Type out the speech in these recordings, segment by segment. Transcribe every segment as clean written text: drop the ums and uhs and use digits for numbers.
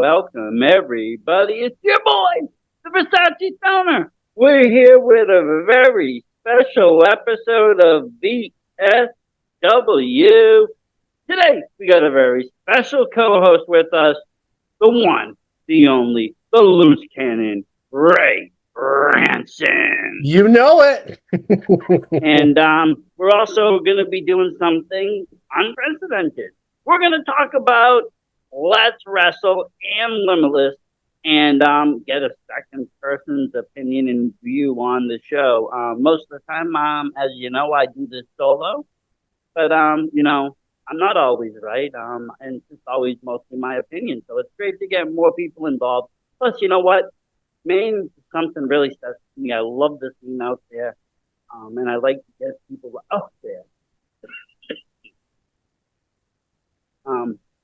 welcome everybody. It's your boy, the Versace Stoner. We're here with a very special episode of VSW. Today, we got a very special co-host with us, the one, the only, the loose cannon, Ray Rancin. You know it. And we're also going to be doing something unprecedented. We're going to talk about Let's Wrestle and Limitless and get a second person's opinion and view on the show. Most of the time, as you know, I do this solo, but I'm not always right, and it's always mostly my opinion. So it's great to get more people involved. Plus, you know what? Maine is something really special to me. I love the scene out there, and I like to get people out there.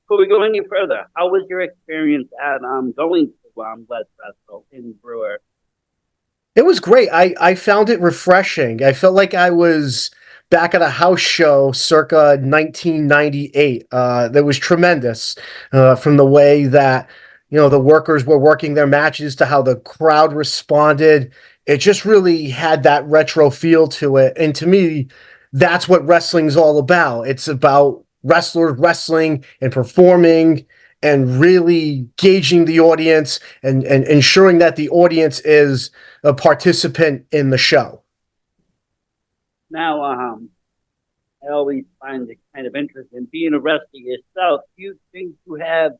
Before we go any further, how was your experience at going to Let's Wrestle in Brewer? It was great. I found it refreshing. I felt like I was back at a house show circa 1998. That was tremendous, from the way that the workers were working their matches to how the crowd responded. It just really had that retro feel to it. And to me, that's what wrestling's all about. It's about wrestlers wrestling and performing and really gauging the audience and ensuring that the audience is a participant in the show. Now, I always find it kind of interesting being a wrestler yourself. Do you think you have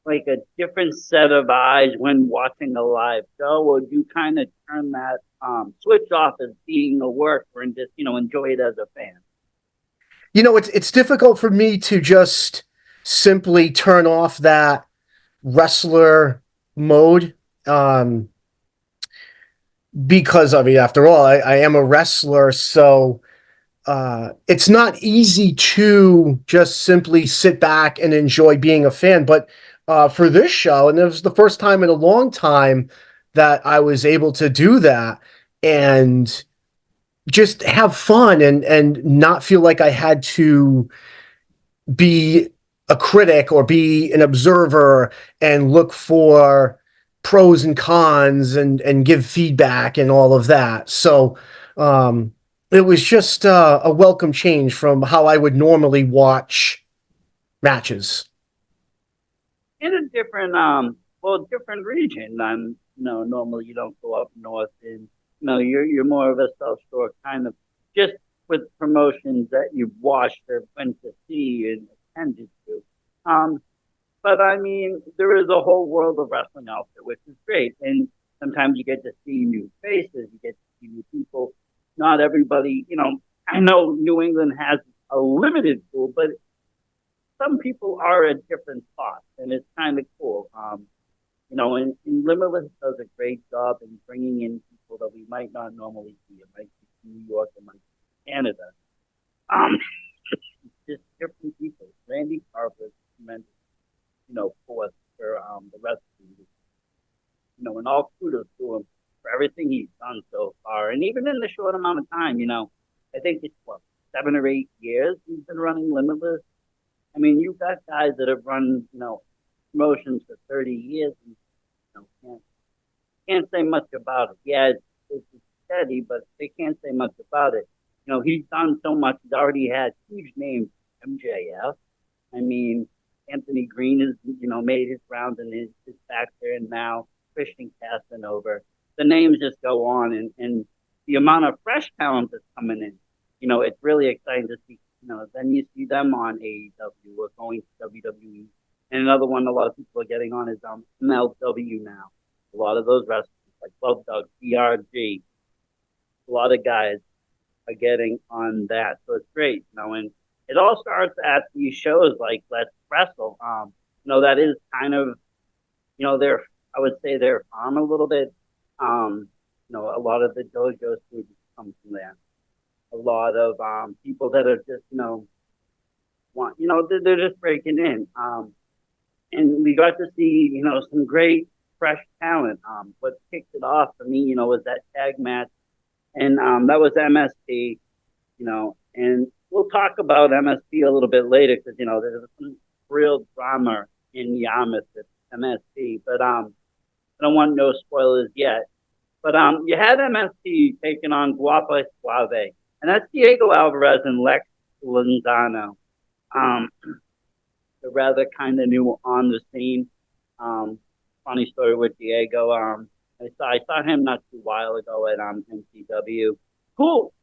like a different set of eyes when watching a live show, or do you kind of turn that switch off as being a worker and just enjoy it as a fan? It's difficult for me to just simply turn off that wrestler mode, because I mean, after all, I am a wrestler, so it's not easy to just simply sit back and enjoy being a fan. But for this show, and it was the first time in a long time that I was able to do that and just have fun and not feel like I had to be a critic or be an observer and look for pros and cons and give feedback and all of that. So it was just a welcome change from how I would normally watch matches. In a different different region. Normally you don't go up north, and you're more of a South Shore kind of, just with promotions that you've watched or went to see and attended to. But I mean, there is a whole world of wrestling out there, which is great. And sometimes you get to see new faces, you get to see new people. Not everybody, I know New England has a limited pool, but some people are at different spots, and it's kind of cool. And Limitless does a great job in bringing in people that we might not normally see. It might be New York, it might be Canada. Um, just different people. Randy Carver is tremendous, for us for the rest of the year. And all kudos to him for everything he's done so far. And even in the short amount of time, I think it's 7 or 8 years he's been running Limitless. I mean, you've got guys that have run, promotions for 30 years and can't say much about it. Yeah, it's steady, but they can't say much about it. He's done so much. He's already had huge names, MJF. I mean, Anthony Green has, made his rounds and is back there, and now Christian Casanova. The names just go on, and the amount of fresh talent that's coming in, it's really exciting to see. Then you see them on AEW or going to WWE. And another one a lot of people are getting on is MLW now. A lot of those wrestlers, like Love Dog, DRG, a lot of guys are getting on that. So it's great, and it all starts at these shows like Let's Wrestle. That is kind of, I would say they're farm a little bit. A lot of the dojo students come from there. A lot of people that are just, they're just breaking in. And we got to see, some great fresh talent. What kicked it off for me, was that tag match. And that was MSP, and we'll talk about MSP a little bit later because, there was some real drama in Yarmouth that MST, but I don't want no spoilers yet. But you had MST taking on Guapa Suave, and that's Diego Alvarez and Lex Lozano. Um, they're rather kind of new on the scene. Um, Funny story with Diego. I saw him not too while ago at NCW. Cool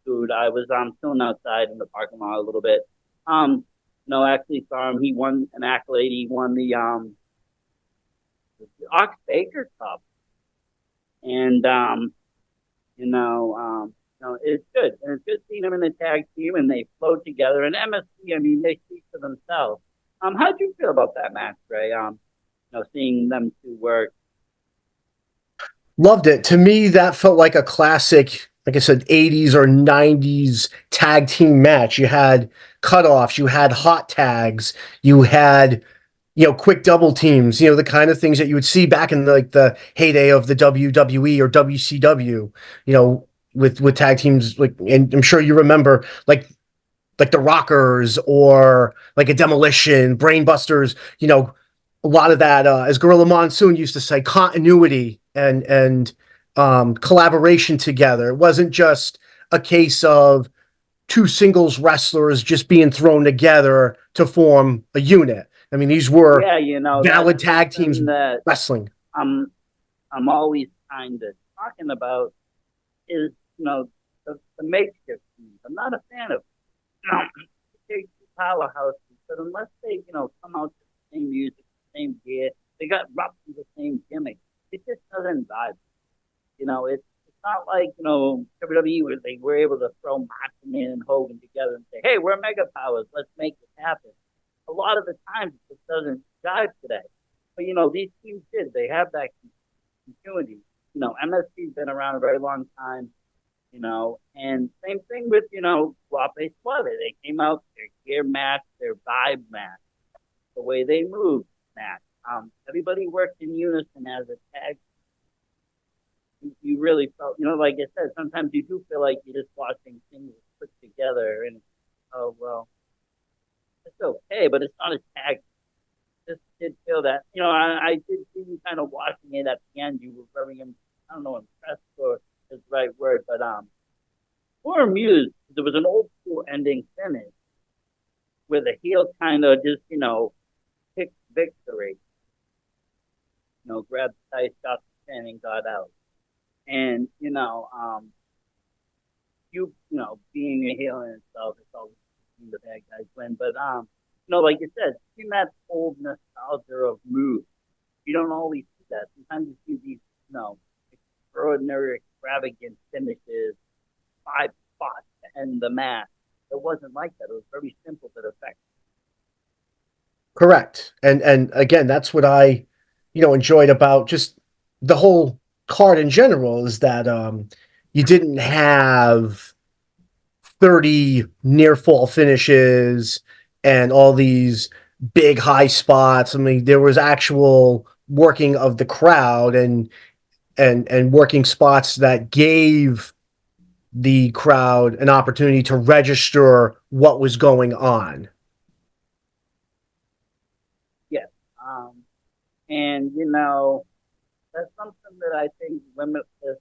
dude. I was chilling outside in the parking lot a little bit. No, actually saw him. He won an accolade. He won the Ox Baker Cup, and it's good. And it's good seeing them in the tag team and they flow together. And MSC, I mean, they speak for themselves. How'd you feel about that match, Ray? Seeing them two work. Loved it. To me, that felt like a classic, like I said, 80s or 90s tag team match. You had cutoffs, you had hot tags, you had, quick double teams, the kind of things that you would see back in like the heyday of the WWE or WCW, with tag teams like, and I'm sure you remember like the Rockers or like a Demolition, Brainbusters, a lot of that, as Gorilla Monsoon used to say, continuity and collaboration together. It wasn't just a case of two singles wrestlers just being thrown together to form a unit. I mean, these were Yeah, that's valid tag teams something that wrestling. I'm I'm always kind of talking about is the makeshift teams. I'm not a fan of big powerhouses, but unless they come out to the same music, the same gear, they got roughly the same gimmick. It just doesn't vibe. It's not like WWE where they were able to throw Macho Man and Hogan together and say, "Hey, we're mega powers. Let's make it happen." A lot of the times it just doesn't jive today. But these teams did. They have that continuity. MSC's been around a very long time. And same thing with Guape Suave. They came out their gear match, their vibe match, the way they move match. Everybody worked in unison as a tag. You really felt, like I said, sometimes you do feel like you're just watching things put together, and oh well, it's okay, but it's not a tag. Just did feel that, I did see you kind of watching it at the end. You were very, I don't know, impressed or is the right word, but more amused. There was an old school ending finish where the heel kind of just, picked victory. Grabbed the dice, got the pin, and got out. And being a heel in itself, it's always the bad guys win. But like you said, seeing that old nostalgia of moves, you don't always see that. Sometimes you see these, extraordinary, extravagant finishes, 5 spots to end the match. It wasn't like that. It was very simple but effective. Correct. And again, that's what I, enjoyed about just the whole card in general is that you didn't have 30 near fall finishes and all these big high spots. I mean, there was actual working of the crowd and working spots that gave the crowd an opportunity to register what was going on. Yes. And that's something that I think Limitless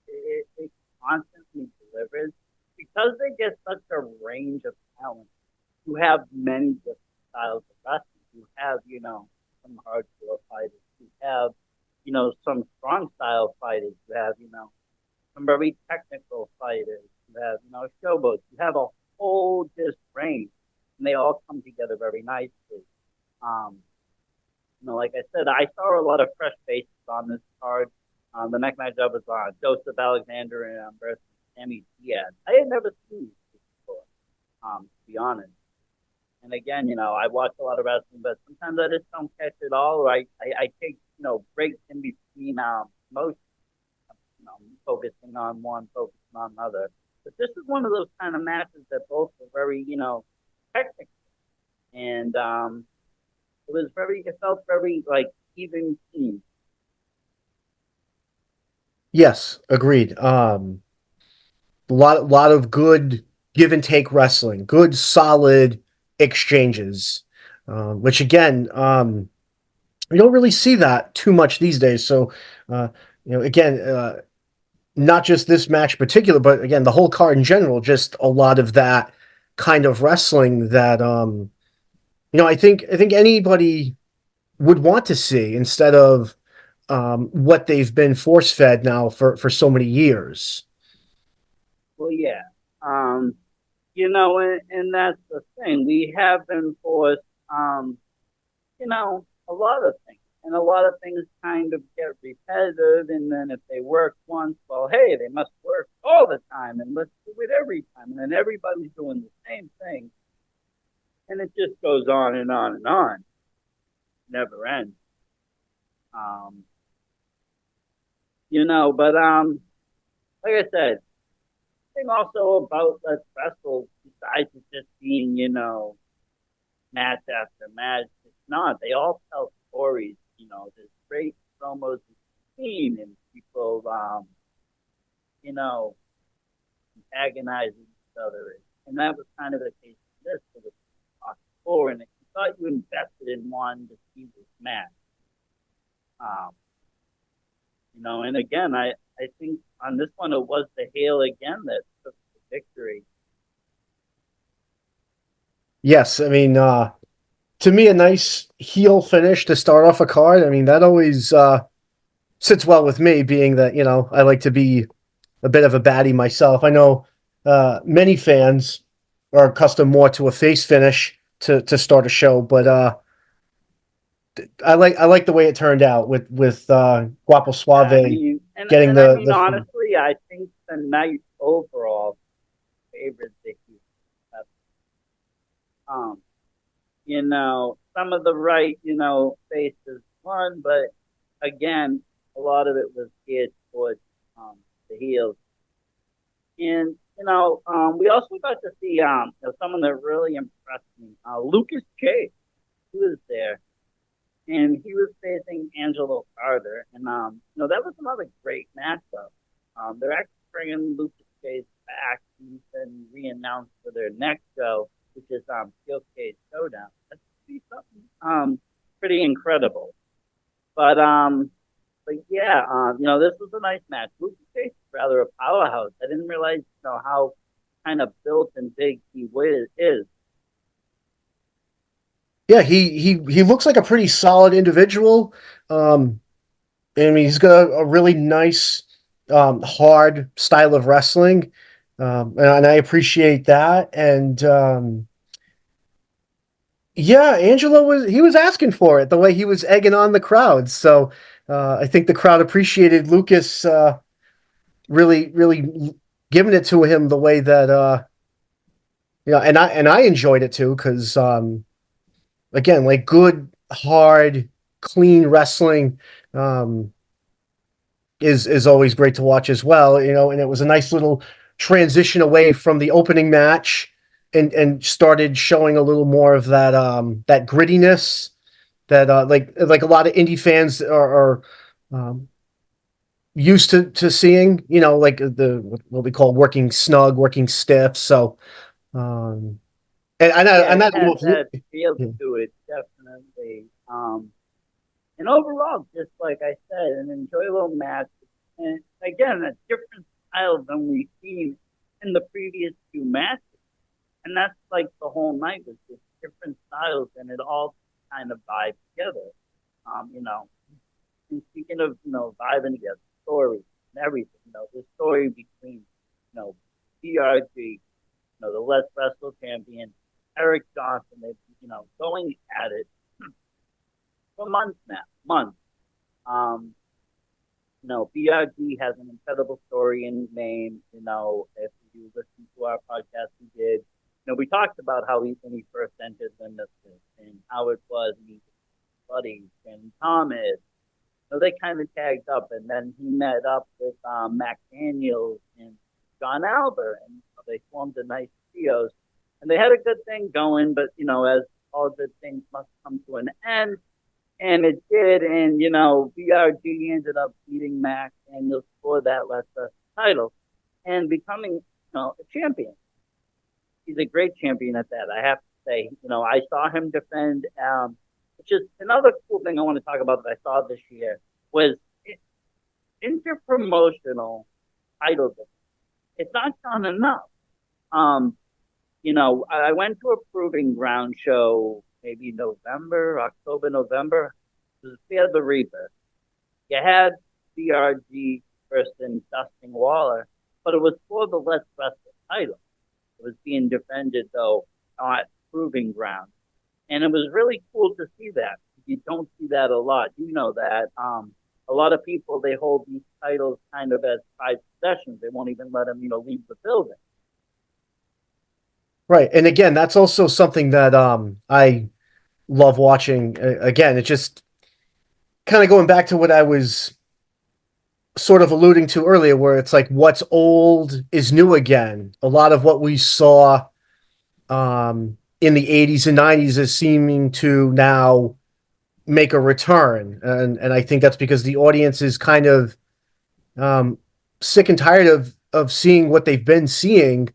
it constantly delivers because they get such a range of talent. You have many different styles of wrestling. You have, some hardcore fighters. You have, some strong style fighters. You have, some very technical fighters. You have, showboats. You have a whole just range, and they all come together very nicely. Um, like I said, I saw a lot of fresh faces on this card. The next match up was Joseph Alexander and versus Sammy Diaz. I had never seen this before, to be honest. And again, I watch a lot of wrestling, but sometimes I just don't catch it all, or I take, breaks in between most, focusing on one, focusing on another. But this is one of those kind of matches that both are very, technical. And it felt very, like, even team. Yes, agreed. Lot of good give and take wrestling, good solid exchanges, which again, you don't really see that too much these days. So, uh, again, not just this match in particular, but again, the whole card in general, just a lot of that kind of wrestling that, I think anybody would want to see instead of what they've been force fed now for so many years. Well, yeah. Um, and that's the thing. We have been forced, um, a lot of things. And a lot of things kind of get repetitive. And then if they work once, well, hey, they must work all the time. And let's do it every time. And then everybody's doing the same thing. And it just goes on and on and on. Never ends. Um, but like I said, thing also about Let's Wrestle, besides it just being, match after match, it's not. They all tell stories. There's great promos seen and people, you know, antagonizing each other. And that was kind of the case in this for the before. And you thought you invested in one to see this match. Um, and again, I think on this one it was the heel again that took the victory. Yes, I mean, to me, a nice heel finish to start off a card. I mean, that always sits well with me, being that I like to be a bit of a baddie myself. I know many fans are accustomed more to a face finish to start a show, but I like the way it turned out with Guapo I Suave mean, and getting and I mean the honestly, I think the night overall favored the Heat. Um, some of the right, faces won, but again, a lot of it was geared towards the heels. And we also got to see someone that really impressed me, Lucas Chase, who was there, and he was facing Angelo Carter, and that was another great matchup. They're actually bringing Lucas Chase back. He's been re-announced for their next show, which is Steel Cage Showdown. That's be something pretty incredible. But yeah, this was a nice match. Lucas Chase is rather a powerhouse. I didn't realize how kind of built and big he is. Yeah, he looks like a pretty solid individual. Um, I mean, he's got a really nice, hard style of wrestling, and I appreciate that. And yeah, Angelo was asking for it the way he was egging on the crowd. So I think the crowd appreciated Lucas really giving it to him the way that and I enjoyed it too because again, like good, hard, clean wrestling. Um, is always great to watch as well. And it was a nice little transition away from the opening match and started showing a little more of that grittiness that like a lot of indie fans are used to seeing. Like the what we call working snug, working stiff. So Yeah, and I it don't had know that feel if, to it, definitely. And overall, just like I said, an enjoyable match. And again, a different style than we've seen in the previous two matches. And that's like the whole night was just different styles and it all kind of vibed together. You know, and speaking of, vibing together, stories and everything, the story between, BRG, the Let's Wrestle champion, Eric Johnson, they've, going at it for months now, months. Um, BRG has an incredible story in his name. If you listen to our podcast, we did. We talked about how when he first entered Limitless and how it was meeting buddies and Thomas. They kind of tagged up, and then he met up with Mac Daniels and John Albert, and they formed a nice trios. And they had a good thing going, but as all good things must come to an end, and it did. And BRG ended up beating Mac Daniels for that Let's Wrestle title and becoming a champion. He's a great champion at that. I have to say. I saw him defend the which is another cool thing I want to talk about that I saw this year was interpromotional titles. It's not done enough. Um, I went to a Proving Ground show maybe November, October, November. It was Fear the Reaper. You had CRG person Dustin Waller, but it was for the Let's Wrestle title. It was being defended though at Proving Ground, and it was really cool to see that. You don't see that a lot. You know that. A lot of people they hold these titles kind of as prized possessions. They won't even let them, leave the building. Right. And again, that's also something that I love watching. Again, it just kind of going back to what I was sort of alluding to earlier, where it's like what's old is new again. A lot of what we saw in the 80s and 90s is seeming to now make a return. And I think that's because the audience is kind of sick and tired of seeing what they've been seeing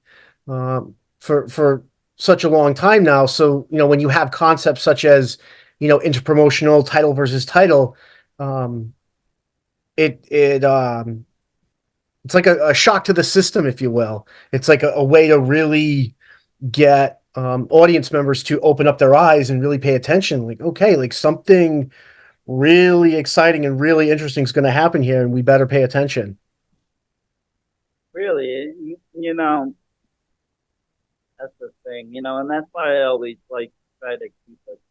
for such a long time now. So, when you have concepts such as, interpromotional title versus title, um, it's like a shock to the system, if you will. It's like a way to really get audience members to open up their eyes and really pay attention. Like, okay, like something really exciting and really interesting is going to happen here, and we better pay attention. Really, that's the thing, and that's why I always like try to keep it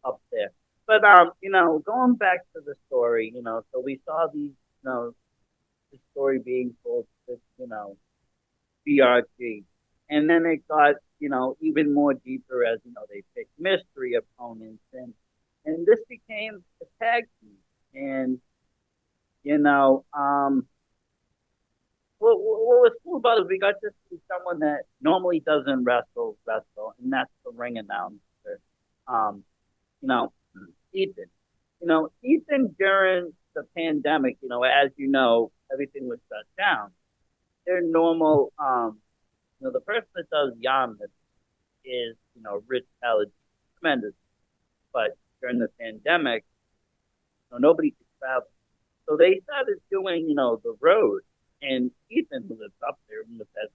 up there. But going back to the story, so we saw the story being told to, BRG. And then it got, even more deeper as, they picked mystery opponents and this became a tag team. And, what was cool about it, we got to see someone that normally doesn't wrestle, and that's the ring announcer. Um, you know, Ethan. Ethan during the pandemic, as everything was shut down. Their normal, the person that does Yarmouth is, Rich Paladin, tremendous. But during the pandemic, nobody could travel. So they started doing, the road. And Ethan, who lives up there in the best,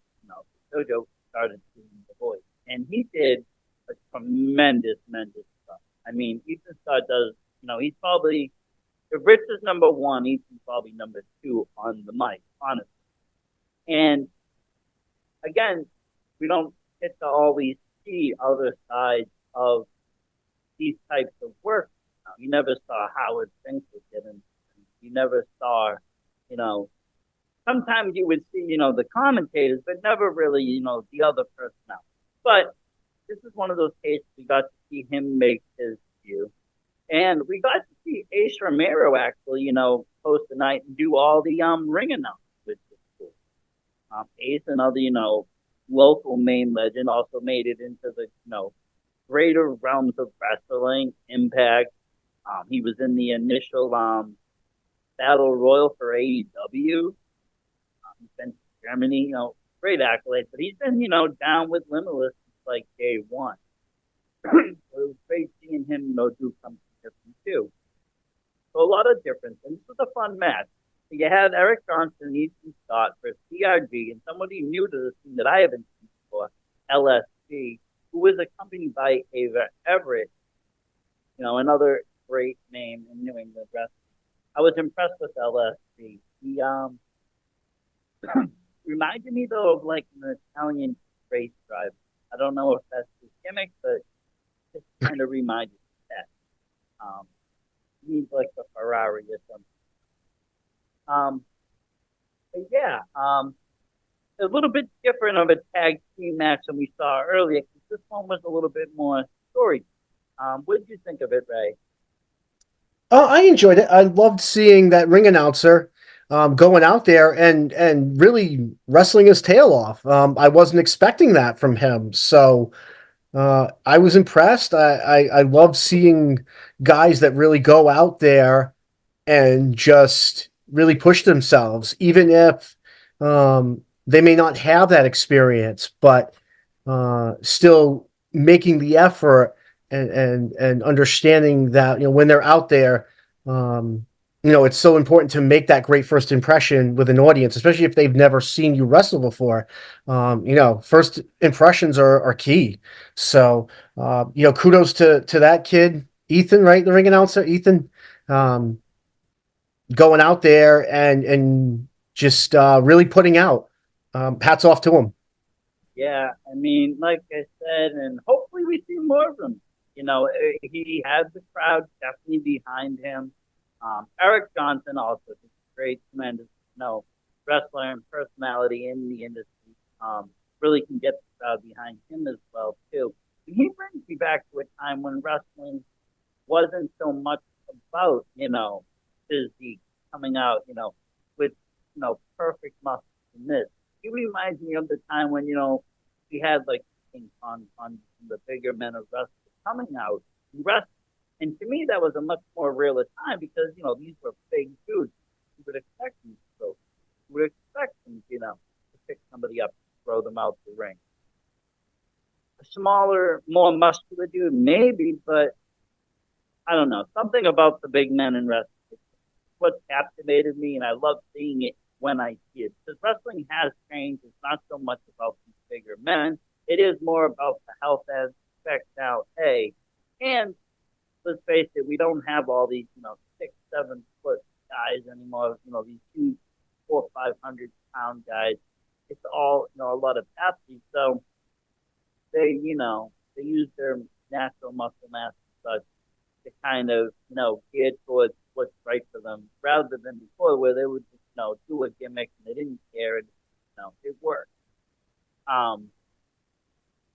Jojo started doing the voice. And he did a tremendous stuff. I mean, Ethan Starr does, he's probably, if Rich is number one, Ethan's probably number two on the mic, honestly. And again, we don't get to always see other sides of these types of work. You never saw Howard Finkel get in. You never saw, sometimes you would see, the commentators, but never really, the other personnel. But this is one of those cases we got to see him make his debut. And we got to see Ace Romero actually, host the night and do all the ring announcements, which is cool. Ace, another, local main legend, also made it into the, greater realms of wrestling, Impact. He was in the initial Battle Royal for AEW. He's been to Germany, great accolades, but he's been, down with Limitless since like day one. So it was great seeing him, do something different too. So a lot of difference, and this was a fun match. So you had Eric Johnson and Ethan Scott for CRG, and somebody new to the scene that I haven't seen before, LSG, who was accompanied by Ava Everett, another great name in New England wrestling. I was impressed with LSG. He reminded me though of like an Italian race driver. I don't know if that's his gimmick, but just kind of reminded me of that. He needs like a Ferrari or something. But yeah, a little bit different of a tag team match than we saw earlier. This one was a little bit more story. What did you think of it, Ray? I enjoyed it. I loved seeing that ring announcer going out there and really wrestling his tail off. I wasn't expecting that from him, so I was impressed. I love seeing guys that really go out there and just really push themselves, even if they may not have that experience, but still making the effort and understanding that, when they're out there, um, it's so important to make that great first impression with an audience, especially if they've never seen you wrestle before. First impressions are key. So, kudos to that kid, Ethan, right? The ring announcer, Ethan, um, going out there and just really putting out. Hats off to him. Yeah, I mean, like I said, and hopefully we see more of him. He has the crowd definitely behind him. Eric Johnson also is a great, tremendous, wrestler and personality in the industry. Really can get the crowd behind him as well too. And he brings me back to a time when wrestling wasn't so much about, physique coming out, with, perfect muscles in this. He reminds me of the time when, we had like King Kong on the bigger men of wrestling coming out and wrestling. And to me, that was a much more real time because, these were big dudes. You would expect them to throw. You would expect them, to pick somebody up, throw them out the ring. A smaller, more muscular dude, maybe, but I don't know. Something about the big men in wrestling. What captivated me, and I love seeing it when I see it. Because wrestling has changed. It's not so much about these bigger men. It is more about the health aspect now. Hey, and let's face it, we don't have all these, 6, 7 foot guys anymore. These huge 400, 500 pound guys. It's all, a lot of athletes. So they use their natural muscle mass and such to kind of, gear towards what's right for them rather than before where they would just, do a gimmick and they didn't care and, it worked. Um,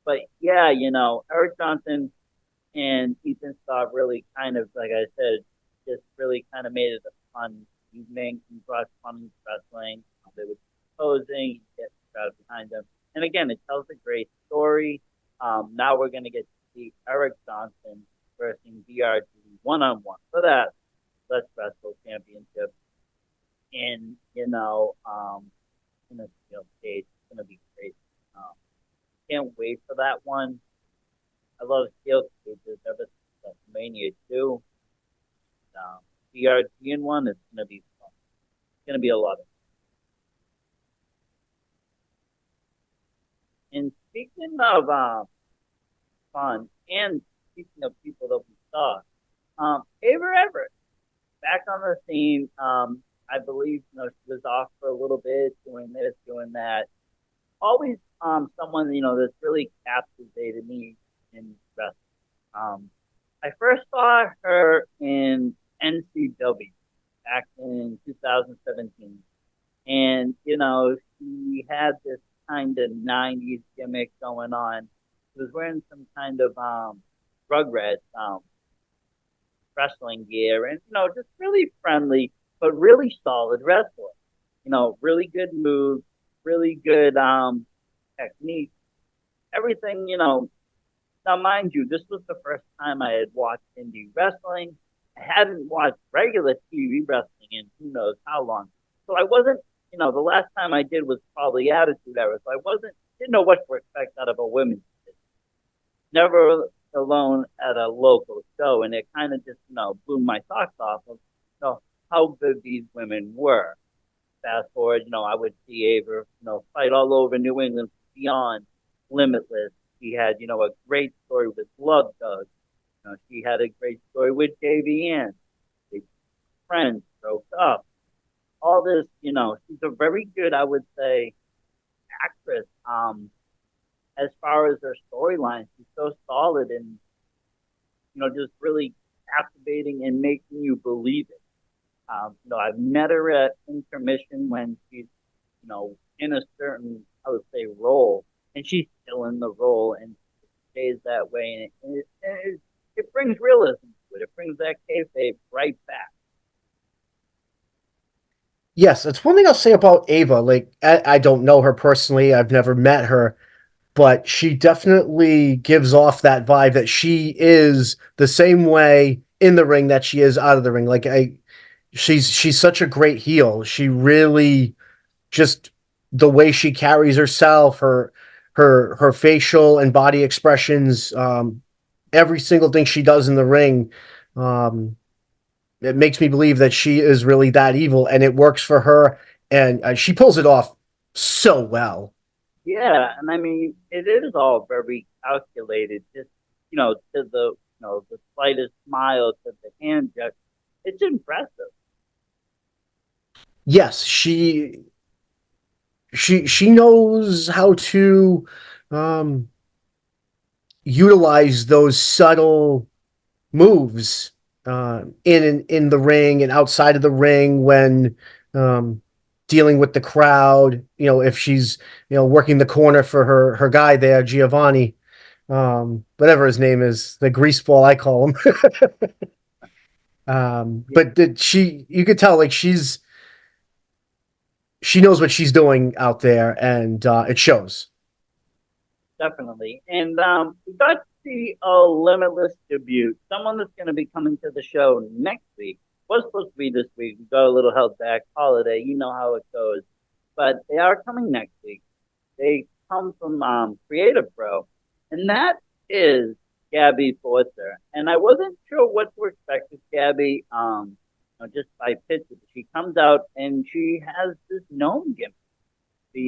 but yeah, Eric Johnson and Ethan Scott really kind of, like I said, just really kind of made it a fun evening. He brought fun to wrestling. They were posing, get the crowd behind them. And again, it tells a great story. Now we're going to get to see Eric Johnson versus VRG one-on-one for that Let's Wrestle Championship in a steel cage. It's going to be great. Um, can't wait for that one. I love steel cages ever since WrestleMania 2. VRG in one is going to be fun. It's going to be a lot of fun. And speaking of fun, and speaking of people that we saw, Ava Everett back on the scene. I believe she was off for a little bit, doing this, doing that. Always someone that's really captivated me in wrestling. I first saw her in NCW back in 2017, and she had this kind of 90s gimmick going on. She was wearing some kind of Rugrats wrestling gear, and just really friendly but really solid wrestler. Really good moves, really good technique, everything. Now, mind you, this was the first time I had watched indie wrestling. I hadn't watched regular TV wrestling in who knows how long. So I wasn't, the last time I did was probably Attitude Era. So didn't know what to expect out of a women's division. Never alone at a local show. And it kind of just, blew my socks off of, how good these women were. Fast forward, I would see Ava, fight all over New England beyond Limitless. She had, a great story with Love Doug. She had a great story with Davey Ann. They friends broke up. All this, she's a very good, I would say, actress. As far as her storyline, she's so solid and, just really captivating and making you believe it. I've met her at intermission when she's, in a certain, I would say, role, and she's still in the role and stays that way. And it brings realism to it. It brings that kayfabe right back. Yes, it's one thing I'll say about Ava. Like, I don't know her personally. I've never met her, but she definitely gives off that vibe that she is the same way in the ring that she is out of the ring. She's such a great heel. She really just the way she carries herself, her facial and body expressions, every single thing she does in the ring. Um, it makes me believe that she is really that evil, and it works for her, and she pulls it off so well. Yeah, and I mean, it is all very calculated. Just to the slightest smile, to the hand gesture, it's impressive. Yes, she knows how to um, utilize those subtle moves in the ring and outside of the ring when um, dealing with the crowd. If she's working the corner for her guy there, Giovanni, whatever his name is, the greaseball I call him. Yeah, But you could tell like she knows what she's doing out there, and it shows. definitely. And we got to see a Limitless debut. Someone that's going to be coming to the show next week. Was supposed to be this week. We got a little held back holiday. You know how it goes. But they are coming next week. They come from Creative Pro, and that is Gabby Forster. And I wasn't sure what to expect with Gabby, just by picture. She comes out and she has this gnome gimmick. The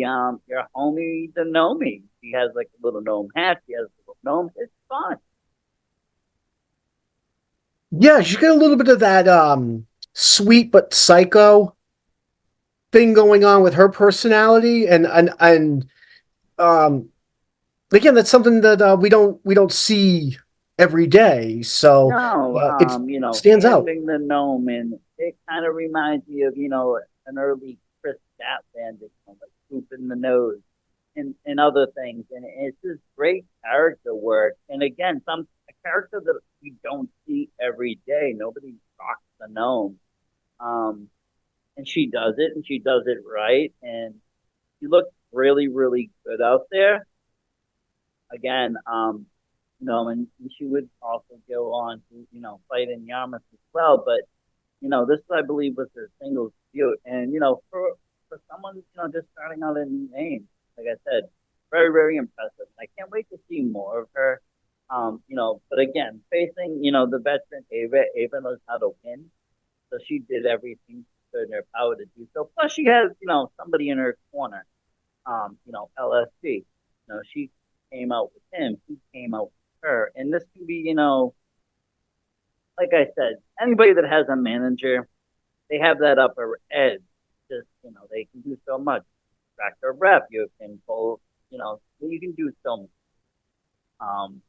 your homie, the gnomie. She has like a little gnome hat. She has a little gnome. It's fun. Yeah, she's got a little bit of that sweet but psycho thing going on with her personality, and um again, that's something that we don't see every day, so No, it stands out. handling the gnome, and it kind of reminds me of an early Chris Statlander, like swoop in the nose and other things. And it's just great character work. And again, some a character that we don't see every day. Nobody rocks the gnome. Um, and she does it, and she does it right. And she looks really, really good out there. Again, and she would also go on to, fight in Yarmouth as well. But, this, I believe, was her singles debut. And, for someone, just starting out in new name, like I said, very, very impressive. I can't wait to see more of her. But again, facing, the veteran Ava knows how to win. So she did everything in her power to do so. Plus, she has, somebody in her corner, LSD. She came out with him. He came out with her. And this can be, like I said, anybody that has a manager, they have that upper edge. Just, they can do so much. Factor rep, you can pull, you can do so much. Um,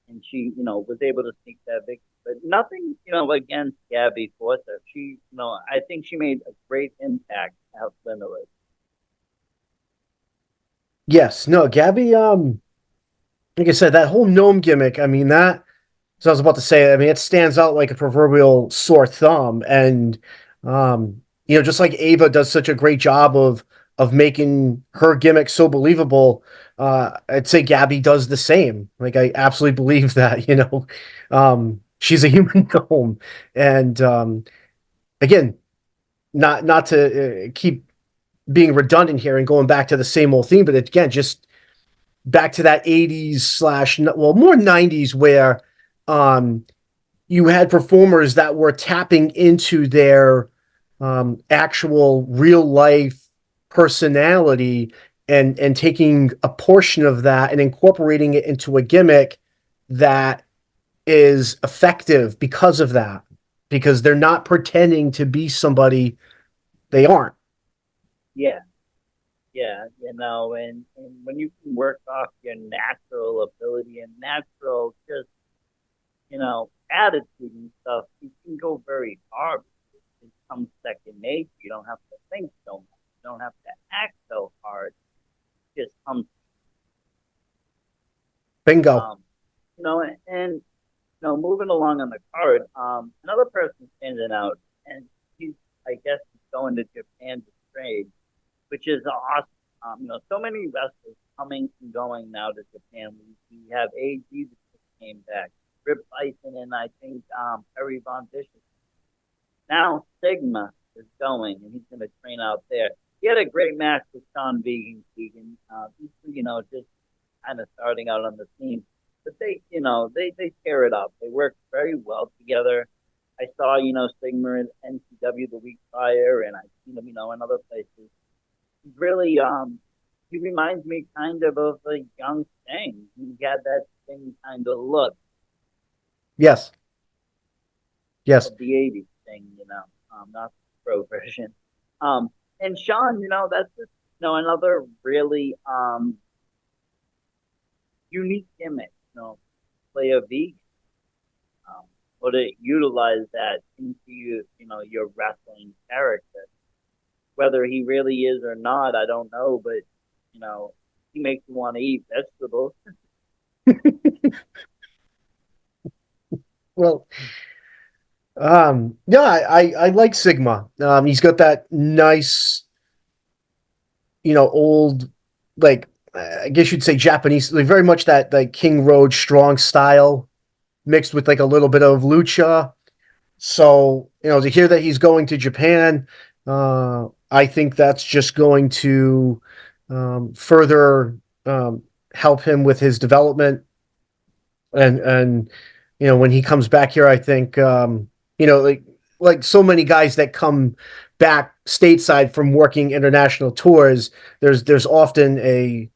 and she, was able to sneak that victory. But nothing, against Gabby Forsyth. She, I think she made a great impact at Limitless. Yes, no, Gabby. Like I said, that whole gnome gimmick. I mean that. So I was about to say. I mean, it stands out like a proverbial sore thumb, and just like Ava does such a great job of making her gimmick so believable. I'd say Gabby does the same. Like I absolutely believe that. She's a human gnome, and again, not to keep being redundant here and going back to the same old theme, but again, just back to that 80s slash well more 90s where um you had performers that were tapping into their actual real life personality and taking a portion of that and incorporating it into a gimmick that is effective because of that, because they're not pretending to be somebody they aren't. Yeah, yeah, and when you can work off your natural ability and natural just, attitude and stuff, you can go very hard. It becomes second nature. You don't have to think so much. You don't have to act so hard. It just comes, Bingo. um, and moving along on the card, another person standing out, and he's, I guess, he's going to Japan to trade, which is awesome. So many wrestlers coming and going now to Japan. We have AG that just came back, Rip Bison, and I think Perry Von Vicious. Now Sigma is going, and he's going to train out there. He had a great match with Sean Vegan. These two, just kind of starting out on the scene. But they tear it up. They work very well together. I saw, Sigma in NCW the week prior, and I've seen him, in other places. Really, he reminds me kind of a young Sting. He had that Sting kind of look Yes, yes. of the '80s Sting, not the pro version. Um, and Sean, that's just, another really unique gimmick. Play a vegan, um, or to utilize that into your wrestling character. Whether he really is or not, I don't know, but you know, he makes you want to eat vegetables. Well, yeah, I like Sigma. He's got that nice, old, like I guess you'd say Japanese, like very much that like King Road strong style mixed with like a little bit of lucha. So, to hear that he's going to Japan, I think that's just going to further help him with his development. And when he comes back here, I think like so many guys that come back stateside from working international tours, there's often a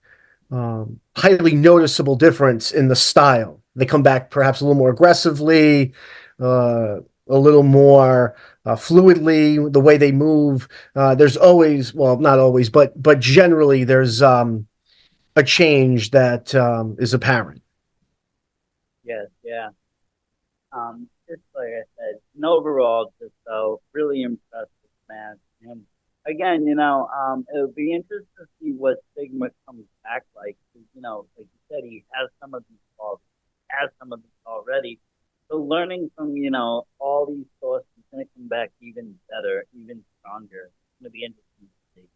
highly noticeable difference in the style. They come back perhaps a little more aggressively, a little more fluidly, the way they move. There's always, well, not always, but generally there's a change that is apparent. Yes, yeah. Just like I said, and overall, just so really impressed with match. And again, it'll be interesting to see what Sigma comes back like. 'Cause, like you said, he has some of these calls, has some of these already. So learning from all these sources is going to come back even better, even stronger. It's going to be interesting to see.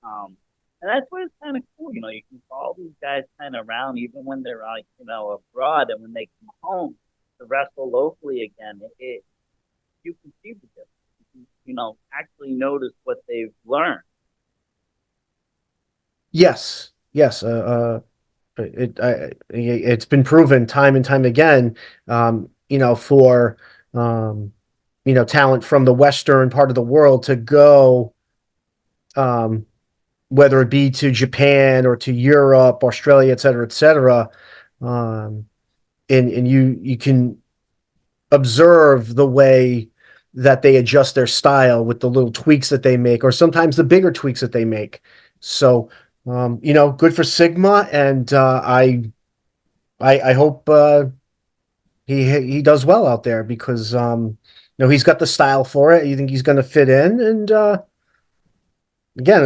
And that's why it's kind of cool. You can follow these guys kind of around even when they're like, abroad, and when they come home to wrestle locally again. You can see the difference. You can, actually notice what they've learned. Yes, yes. It's been proven time and time again. For talent from the western part of the world to go, um, whether it be to Japan or to Europe, Australia, et cetera, et cetera. Um, and you can observe the way that they adjust their style with the little tweaks that they make, or sometimes the bigger tweaks that they make. So, good for Sigma, and I hope he does well out there because he's got the style for it. You think he's going to fit in, and again,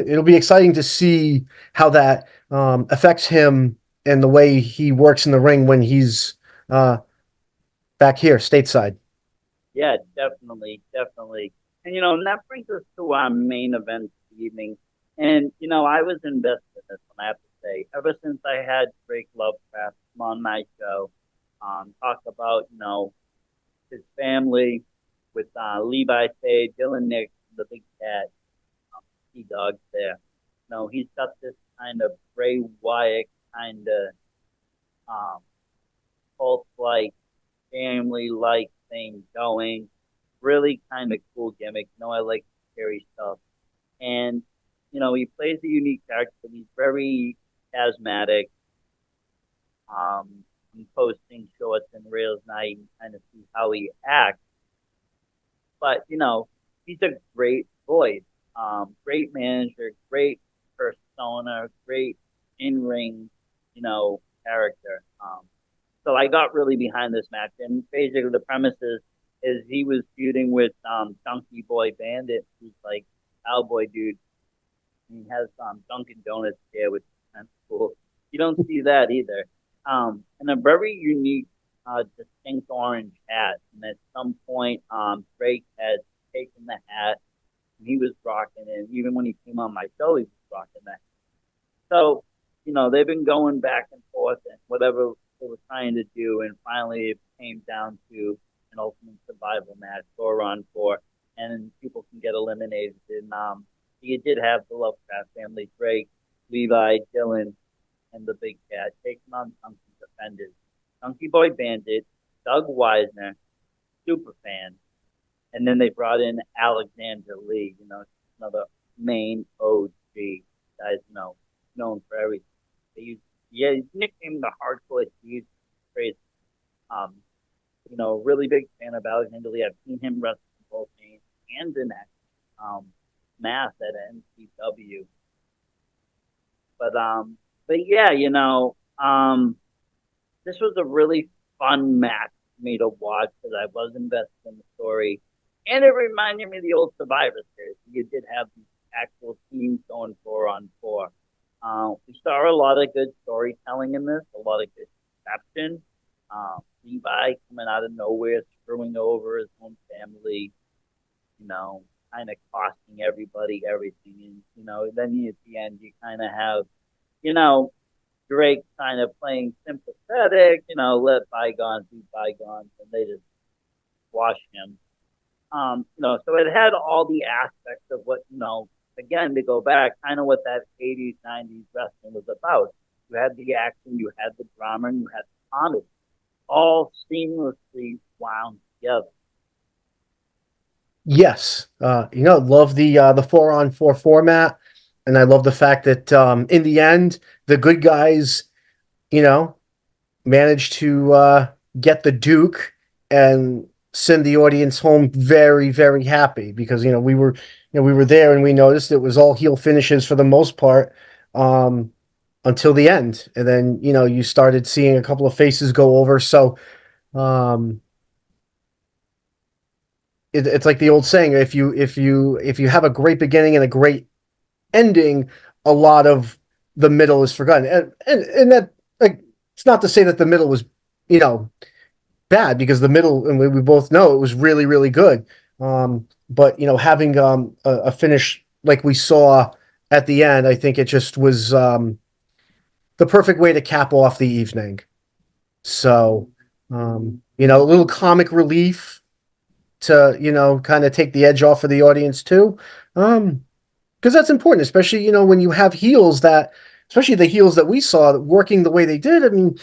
it'll be exciting to see how that affects him and the way he works in the ring when he's uh, back here stateside. Yeah, definitely, definitely. And that brings us to our main event this evening. And I was invested in this one, I have to say. Ever since I had Drake Lovecraft come on my show, talk about, his family with Levi Tay, Dylan Nick, the big cat, T Dogs there. He's got this kind of Bray Wyatt kind of um, cult like, family like thing going. Really kind of cool gimmick. I like scary stuff. And, he plays a unique character. He's very charismatic. I'm posting shorts and reels now. You can kind of see how he acts. But, he's a great voice, great manager, great persona, great in ring, character. So I got really behind this match. And basically, the premise is he was feuding with Donkey Boy Bandit, who's like cowboy dude. And he has Dunkin' Donuts there, which is kind of cool. You don't see that either. And a very unique, distinct orange hat. And at some point, Drake had taken the hat and he was rocking it. Even when he came on my show, he was rocking that. So, they've been going back and forth and whatever they were trying to do. And finally, it came down to an ultimate survival match, 4-on-4, and people can get eliminated. And you did have the Lovecraft family, Drake, Levi, Dylan, and the Big Cat taking on Chunky, the defenders. Chunky Boy Bandit, Doug Wisner, super fan, and then they brought in Alexander Lee, another main OG, guys know, known for everything. They used, yeah, he's nicknamed the Hardcore Cheese. Crazy. Um, really big fan of Alexander Lee. I've seen him wrestle both games and in that mass at NCW. But yeah, this was a really fun match for me to watch because I was invested in the story, and it reminded me of the old Survivor Series. You did have these actual teams going 4-on-4. We saw a lot of good storytelling in this, a lot of good deception. Levi coming out of nowhere, screwing over his own family, kind of costing everybody everything. And, then at the end, you kind of have, you know, Drake kind of playing sympathetic, let bygones be bygones, and they just wash him. So it had all the aspects of what, again, to go back, kind of what that 80s, 90s wrestling was about. You had the action, you had the drama, and you had the comedy, all seamlessly wound together. Yes, love the 4-on-4 format, and I love the fact that in the end, the good guys, you know, managed to get the Duke and send the audience home very, very happy because we were there and we noticed it was all heel finishes for the most part until the end, and then you started seeing a couple of faces go over. So um, it's like the old saying: if you have a great beginning and a great ending, a lot of the middle is forgotten, and that, like, it's not to say that the middle was you know bad, because the middle, and we both know it was really, really good. But having a finish like we saw at the end, I think it just was the perfect way to cap off the evening. So a little comic relief to kind of take the edge off of the audience too, because that's important, especially when you have heels that, especially the heels that we saw working the way they did. I mean,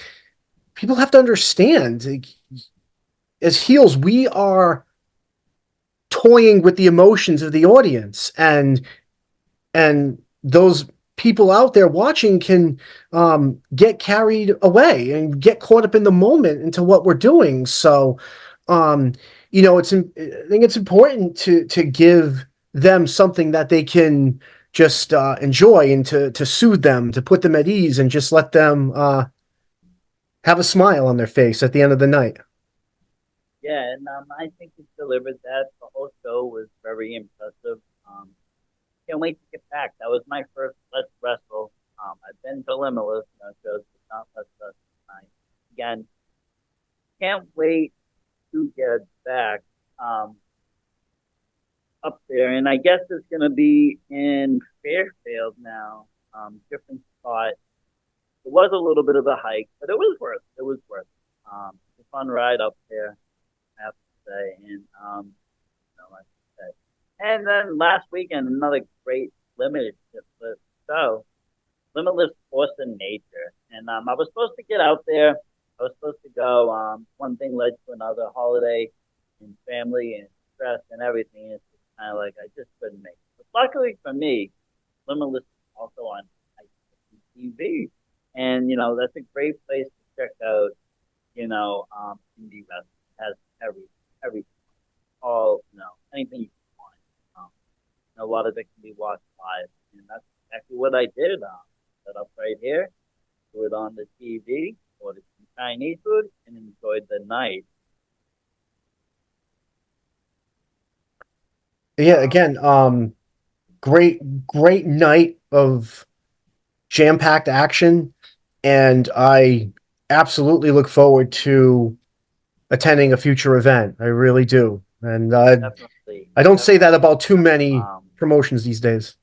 people have to understand, like, as heels, we are toying with the emotions of the audience, and those people out there watching can get carried away and get caught up in the moment into what we're doing. So um I think it's important to give them something that they can just enjoy, and to soothe them, to put them at ease, and just let them have a smile on their face at the end of the night. Yeah, and I think he delivered that. The whole show was very impressive. Can't wait to get back. That was my first Let's Wrestle. I've been to Limitless, shows, but not Let's Wrestle tonight. Again, can't wait to get back up there. And I guess it's going to be in Fairfield now, different spot. It was a little bit of a hike, but it was worth it. It was worth it. It's a fun ride up there, I have to say. And, like I said. And then last weekend, another great limited show, Limitless Force in Nature. And I was supposed to get out there. I was supposed to go. One thing led to another, holiday and family and stress and everything. It's just kind of like I just couldn't make it. But luckily for me, Limitless is also on TV. And, that's a great place to check out, indie wrestling. It has every, all, anything you want. A lot of it can be watched live. And that's exactly what I did. Set up right here, do it on the TV, ordered some Chinese food, and enjoyed the night. Yeah, Um, again, great night of jam-packed action, and I absolutely look forward to attending a future event. I really do. And definitely, I don't say that definitely. about too many promotions these days.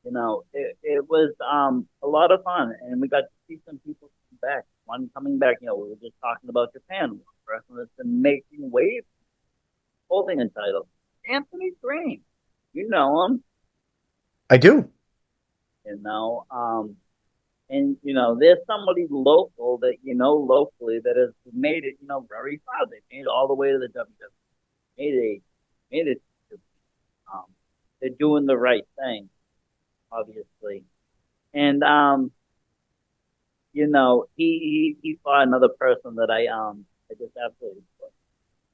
It was a lot of fun, and we got to see some people come back. One coming back, we were just talking about Japan. One person that's been making waves, holding a title. Anthony Green, you know him, I do. you know. And there's somebody local that locally that has made it, very far. They made it all the way to the WWE. Made it. Um, they're doing the right thing, obviously. And he fought another person that I just absolutely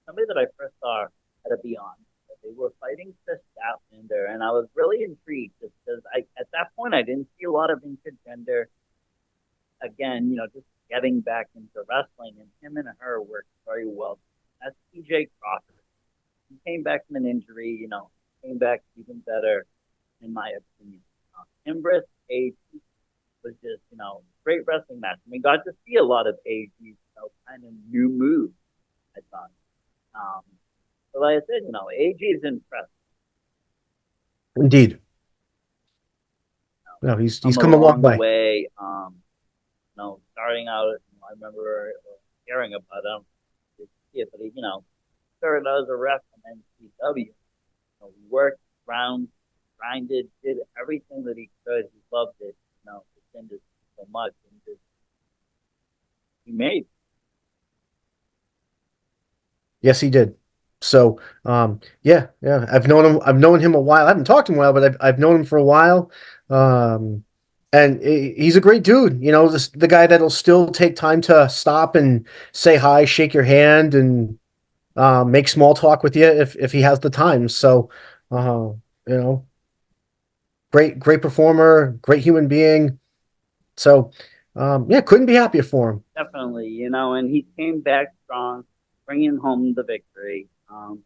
somebody that I first saw at a Beyond. They were fighting Chris Statlander, and I was really intrigued just because at that point I didn't see a lot of intergender. Again, just getting back into wrestling, and him and her worked very well. That's TJ Crawford. He came back from an injury, came back even better, in my opinion. Empress AG was just, great wrestling match. We got to see a lot of AG's, kind of new moves, I thought. Um, but like I said, AG is impressive. Indeed. No, he's Come come a long along the way. way. Starting out, I remember hearing about him. But he, started out as a ref in NCW. Worked, grinded, did everything that he could. He loved it. Defended so much, and just he made. Yes, he did. So, yeah, I've known him a while. I haven't talked to him a while, but I've known him for a while. Um, and he's a great dude. The guy that'll still take time to stop and say hi, shake your hand, and make small talk with you if he has the time. So, uh, you know, great performer, great human being. So, yeah, couldn't be happier for him. Definitely, and he came back strong, bringing home the victory. But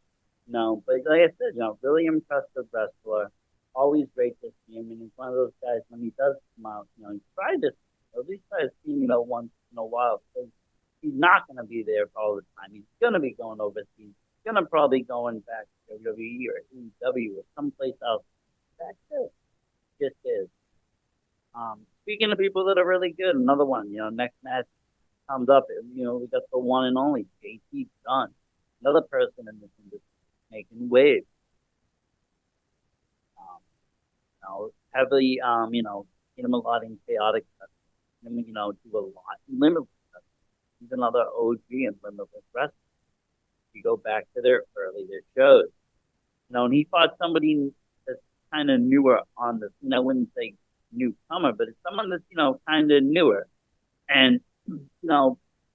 like I said, really impressive wrestler. Always great to see him, and he's one of those guys when he does come out, he tried to at least try to see him, once in a while because he's not going to be there for all the time. He's going to be going overseas. He's going to probably going back to WWE or AEW or someplace else. That's it. Just is. Speaking of people that are really good, another one, next match comes up, we got the one and only JT Dunn, another person in this industry making waves. Um, heavily, him a lot in chaotic, do a lot in Limitless. He's another OG in Limitless wrestling. You go back to their earlier shows, and he fought somebody that's kind of newer on this. I wouldn't say newcomer, but it's someone that's kind of newer. And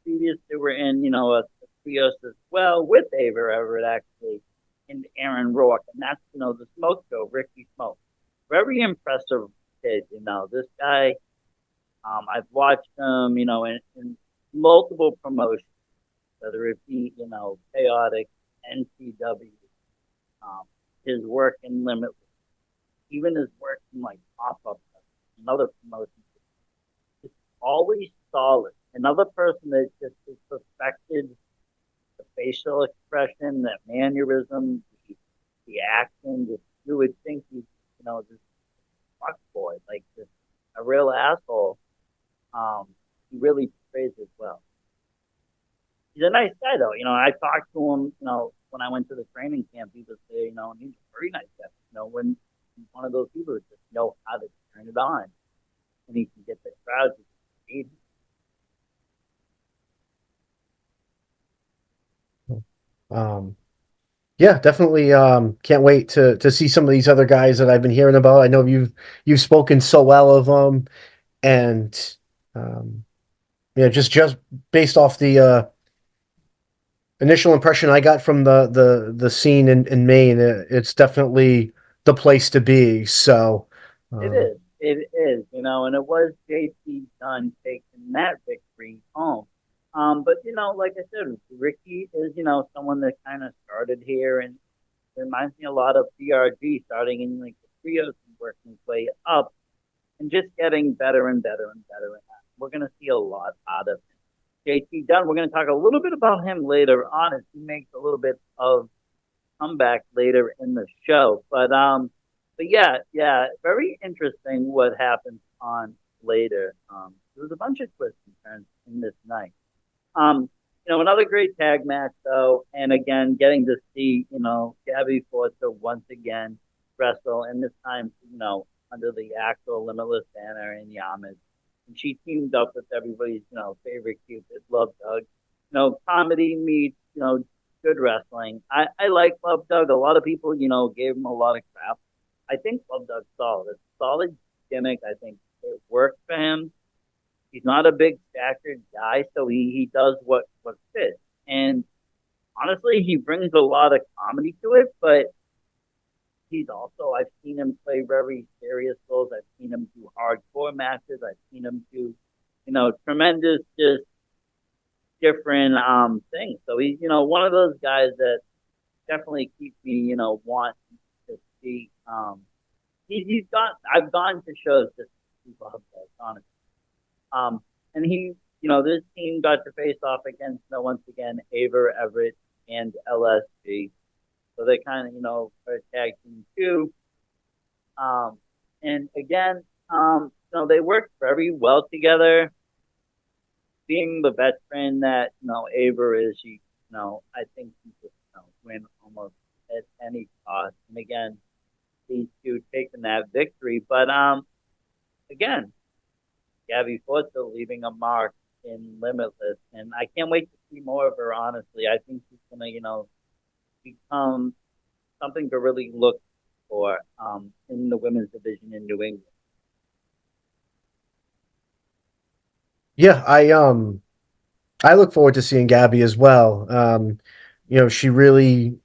previous they were in a trios as well with Ava Everett actually, and Aaron Rourke, and that's the Smoke Show, Ricky Smoke. Very impressive kid. This guy. I've watched him, in multiple promotions, whether it be chaotic, NCW, um, his work in Limitless, even his work in like pop up, another promotion. It's always solid. Another person that just has perfected the facial expression, the mannerism, the action. Just, you would think he's, this fuck boy, like this, a real asshole. He really portrays it well. He's a nice guy, though. I talked to him, when I went to the training camp, he was there, and he's a very nice guy. When he's one of those people that just know how to turn it on and he can get the crowd to feed him. Um, yeah, definitely. Can't wait to see some of these other guys that I've been hearing about. I know you've spoken so well of them, and um, yeah, just based off the initial impression I got from the scene in Maine, it's definitely the place to be. So, It um, is. It is, and it was JT Dunn taking that victory home. But like I said, Ricky is, someone that kind of started here and it reminds me a lot of PRG starting in like the trios and working his way up and just getting better and better and better. And we're going to see a lot out of him. JT Dunn, we're going to talk a little bit about him later on as he makes a little bit of comeback later in the show. But yeah, very interesting what happens on later. There's a bunch of twists and turns in this night. Another great tag match though, and again, getting to see, Gabby Forster once again wrestle, and this time, under the actual Limitless banner in Yamas. and she teamed up with everybody's, favorite Cupid, Love Doug. Comedy meets, good wrestling. I like Love Doug. A lot of people, gave him a lot of crap. I think Love Doug's solid. It's a solid gimmick. I think it works for him. He's not a big statured guy, so he does what fits. And honestly, he brings a lot of comedy to it, but he's also I've seen him play very serious roles. I've seen him do hardcore matches. I've seen him do, tremendous just different things. So he's, one of those guys that definitely keeps me, wanting to see he's got I've gone to shows just to love that, honestly. And this team got to face off against, once again, Aver Everett and LSG. So they kind of, are a tag team too. And again, they work very well together. Being the veteran that, Aver is, I think he could, win almost at any cost. And again, these two taking that victory. But again, Gabby Forza leaving a mark in Limitless, and I can't wait to see more of her. Honestly, I think she's gonna, become something to really look for in the women's division in New England. Yeah, I look forward to seeing Gabby as well. She really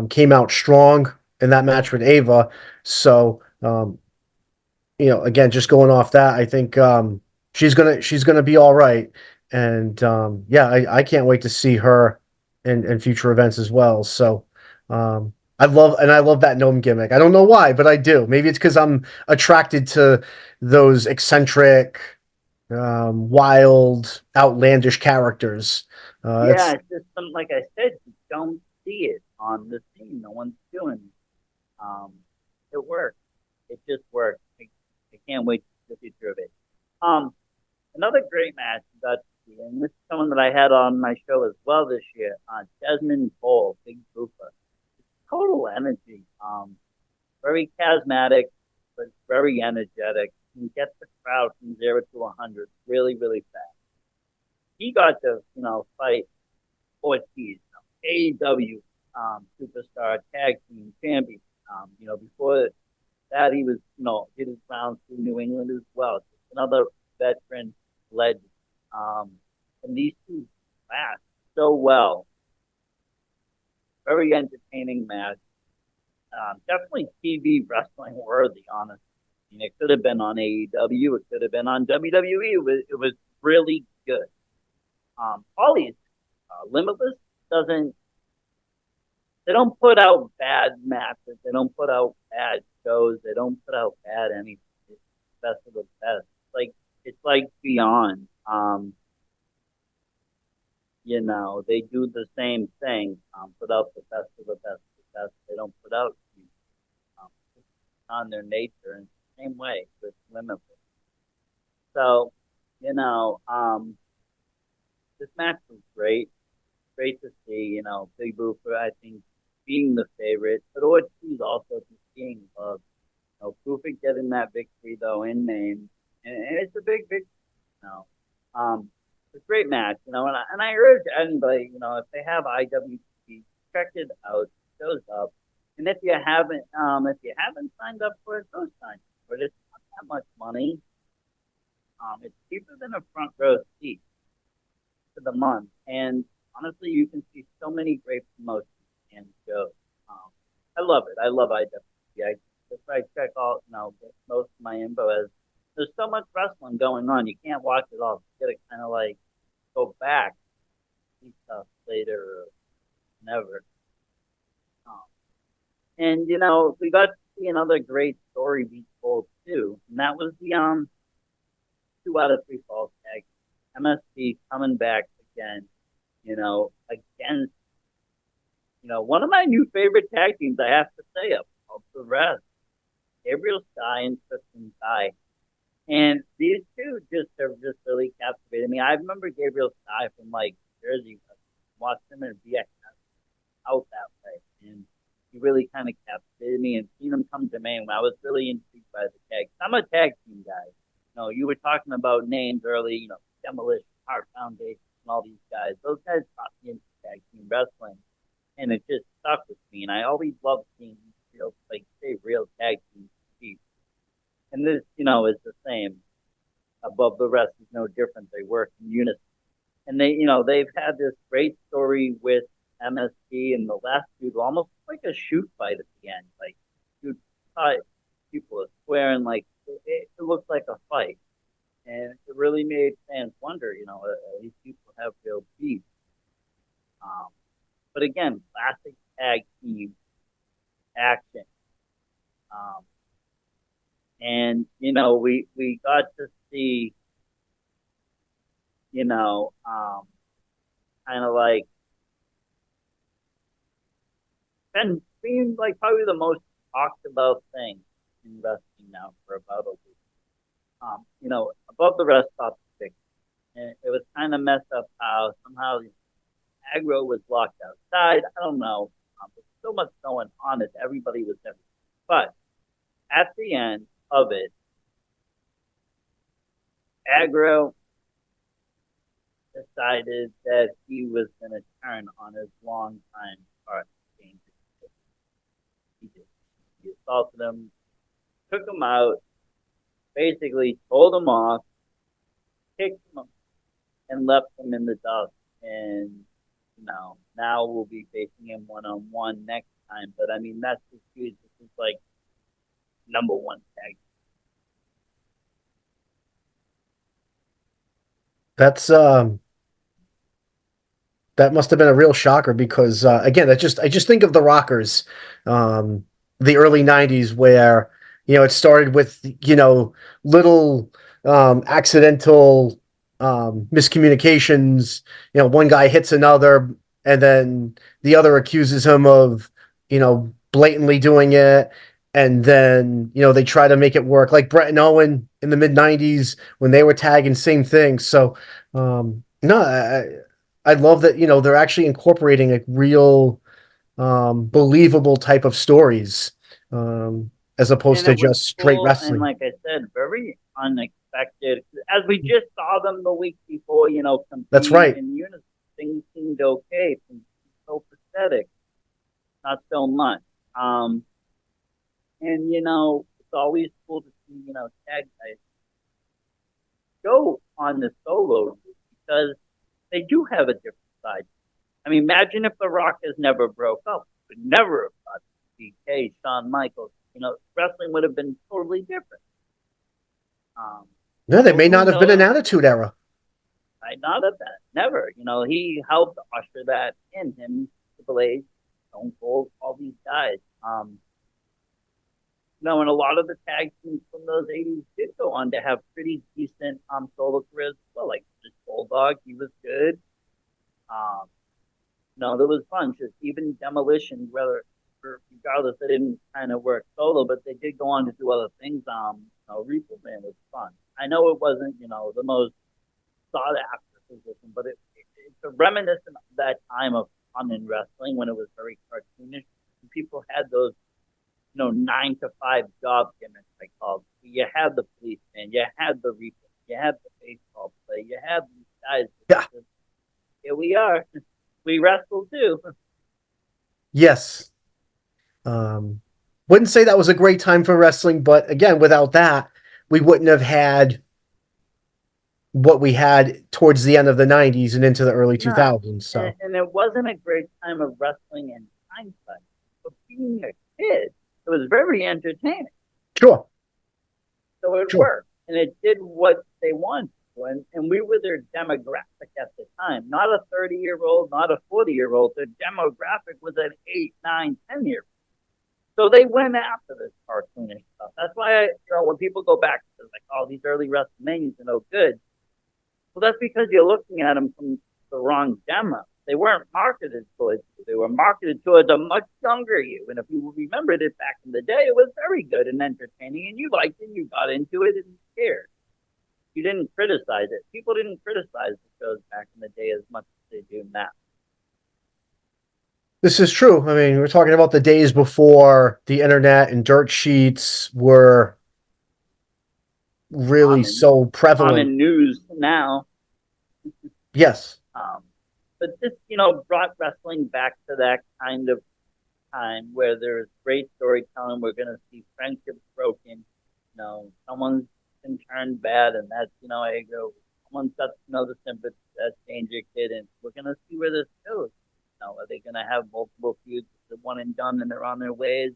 came out strong in that match with Ava. So, again, just going off that, I think she's gonna be all right. And yeah, I can't wait to see her in future events as well. So, I love that gnome gimmick. I don't know why, but I do. Maybe it's because I'm attracted to those eccentric, wild, outlandish characters. Yeah, It's it's just something like I said, you don't see it on the scene. No one's doing it. It works. It just works. I can't wait to see the future of it. Um, Another great match you got to see, and this is someone that I had on my show as well this year. Desmond Cole, Big Booper, total energy. Very charismatic, but very energetic. He gets the crowd from 0 to 100 really, really fast. He got to, fight Ortiz, AEW superstar tag team champion. Before that, he was, did his rounds through New England as well. Just another veteran legend. Um, and these two match so well. Very entertaining match. Definitely TV wrestling worthy, honestly. I mean, it could have been on AEW, it could have been on WWE. It was really good. All these Limitless doesn't they don't put out bad matches. They don't put out bad shows. They don't put out bad anything. It's best of the best. It's like Beyond. They do the same thing. Put out the best of the best of the best. They don't put out um, on their nature in the same way with Limitless. So, this match was great. Great to see, Big Boofer, I think, being the favorite, but Ortiz also just being loved. Boofer getting that victory, though, in name. And it's a big victory, you know. It's a great match, and I urge anybody, if they have IWTV, check it out. It shows up. And if you haven't signed up for it, go sign up for it. It's not that much money. It's cheaper than a front row seat for the month. And honestly, you can see so many great promotions and shows. I love it. I love IWC. If I check all, get most of my info as there's so much wrestling going on. You can't watch it all. You gotta kind of like go back, see stuff later or never. Um, and we got to see another great story be told too, and that was the 2 out of 3 falls tag. MSP coming back again, against, one of my new favorite tag teams, I have to say, of the rest, Gabriel Sky and Tristan Sky. And these two just have just really captivated me. I remember Gabriel Sky from like Jersey, watched him in BX out that way, and he really kind of captivated me. And seeing him come to Maine, I was really intrigued by the tag. I'm a tag team guy. You were talking about names early, Demolition, Heart Foundation, and all these guys. Those guys taught me into tag team wrestling, and it just stuck with me. And I always loved seeing real, like say, real tag team compete. And this, is the same. Above the Rest is no different. They work in unison, and they've had this great story with MSD, and the last feud almost like a shoot fight at the end. Like you thought people are swearing, like it looked like a fight, and it really made fans wonder. These people have real beef. Um, but again, classic tag team action. Um, and we got to see, kind of like been being like probably the most talked about thing in wrestling now for about a week. Above the Rest top six, and it was kind of messed up how somehow aggro was locked outside. I don't know. There's so much going on that everybody was there. But at the end of it, aggro decided that he was going to turn on his longtime partner. He did. He assaulted him, took him out, basically told him off, kicked him, and left him in the dust. And now we'll be facing him 1-on-1 next time. But I mean, that's just huge. This is like number one tag. That's that must have been a real shocker because again, I just think of the Rockers, the early '90s, where it started with little accidental miscommunications. One guy hits another, and then the other accuses him of blatantly doing it, and then they try to make it work, like Brett and Owen in the mid '90s when they were tagging, same thing. So no, I love that they're actually incorporating like real believable type of stories, as opposed And to it was just straight cool, and wrestling. like I said, very unexpected. As we just saw them the week before, That's competing right. in unison, things seemed okay. Things seemed so pathetic, not so much. Um, and it's always cool to see tag guys go on the solo route because they do have a different side. I mean, imagine if The Rock has never broke up. Would never have got BK, Shawn Michaels. Wrestling would have been totally different. Um, No, they so may who not have been an knows? attitude era. I not of that. Never. He helped usher that in. Him, Triple H, Stone Cold, all these guys. And a lot of the tag teams from those '80s did go on to have pretty decent solo careers as well. Like just Bulldog, he was good. Um, no, that was fun. Just even Demolition, whether regardless, they didn't kind of work solo, but they did go on to do other things. Repo Man was fun. I know it wasn't, the most sought after position, but it's a reminiscent of that time of fun in wrestling when it was very cartoonish. People had those, 9 to 5 job gimmicks, I called. You had the policeman, you had the repo, you had the baseball player, you had these guys. Yeah. Here we are. We wrestle too. Yes. Um, wouldn't say that was a great time for wrestling, but again, without that, we wouldn't have had what we had towards the end of the '90s and into the early No, 2000s. and, So and it wasn't a great time of wrestling in hindsight. But being a kid, it was very entertaining. sure, So it sure. worked, and it did what they wanted to. And we were their demographic at the time. Not a 30-year-old, not a 40-year-old. Their demographic was an 8, 9, 10-year-old. So they went after this cartoonish stuff. That's why when people go back to like, oh, these early WrestleManias are no good. Well, that's because you're looking at them from the wrong demo. They weren't marketed towards you. They were marketed towards a much younger you. And if you remembered it back in the day, it was very good and entertaining, and you liked it, you got into it, and you cared. You didn't criticize it. People didn't criticize the shows back in the day as much as they do now. This is true. I mean, we're talking about the days before the internet and dirt sheets were really common, so prevalent. common news now. Yes. Um, but this, brought wrestling back to that kind of time where there's great storytelling. We're going to see friendships broken. Someone's been turned bad, and that's, I go, someone's got the sympathy, that danger kid, and we're going to see where this goes. Are they going to have multiple feuds, the one and done, and they're on their ways?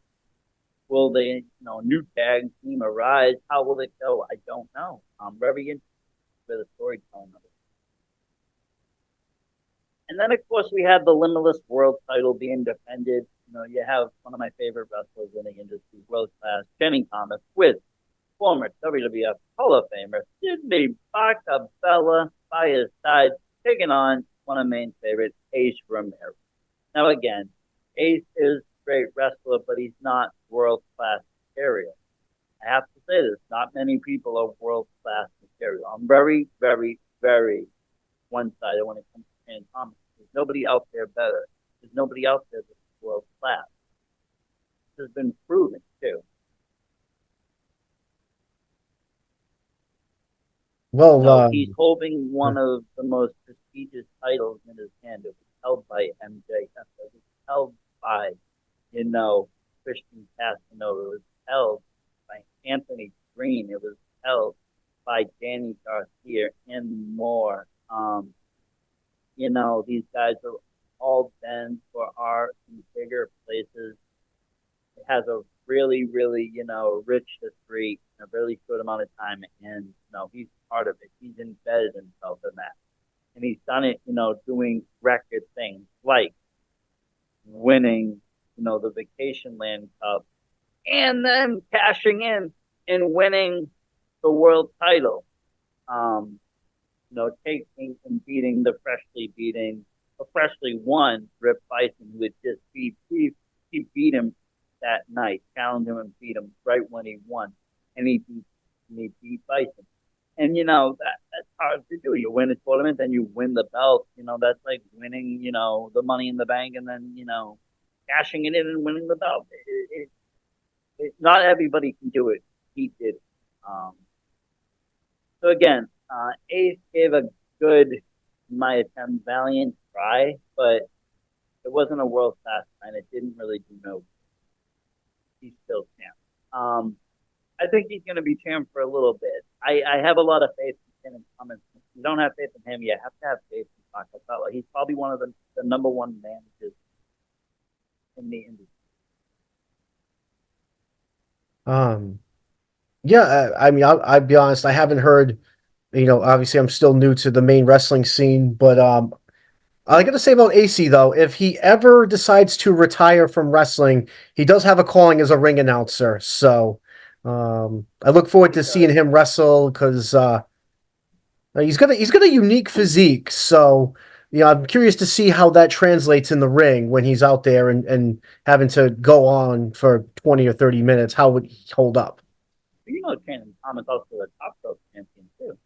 Will they, new tag team arise? How will it go? I don't know. I'm very interested with the storytelling of it. And then, of course, we had the Limitless World title being defended. You have one of my favorite wrestlers in the industry, world class, Jenny Thomas, with former WWF Hall of Famer Sidney Bacabella by his side, taking on one of my favorite, Ace Romero. Now, again, Ace is a great wrestler, but he's not world class material. I have to say this: not many people are world class material. I'm very, very, very one sided when it comes to Shane Thomas. There's nobody out there better. There's nobody out there that's world class. This has been proven too. Well, He's holding one of the most prestigious titles in his hand. It was held by MJF. It was held by, Christian Casanova. It was held by Anthony Green. It was held by Danny Garcia and more. These guys are all been for art in bigger places. It has a really, really, rich history in a really short amount of time. And, he's part of it. He's embedded himself in that. And he's done it, doing record things like winning, the Vacation Land Cup and then cashing in and winning the world title. Taking and beating the freshly won Rip Bison, who had just he beat him that night, challenged him and beat him right when he won, and he beat Bison. And that's hard to do. You win a tournament, then you win the belt. That's like winning, the Money in the Bank, and then cashing it in and winning the belt. Not everybody can do it. He did. Um, so again, Ace gave a good, in my attempt, valiant try, but it wasn't a world class and it didn't really do no. He's still champ. I think he's going to be champ for a little bit. I have a lot of faith in him. If you don't have faith in him, you have to have faith in Bacabella. He's probably one of the number one managers in the industry. um, yeah, I mean, I'll be honest, I haven't heard, obviously I'm still new to the main wrestling scene, but I got to say about AC though, if he ever decides to retire from wrestling, he does have a calling as a ring announcer. So I look forward He to does. seeing him wrestle because he's got a unique physique. So I'm curious to see how that translates in the ring when he's out there and having to go on for 20 or 30 minutes. How would he hold up? Shannon Thomas also a top rope champion too.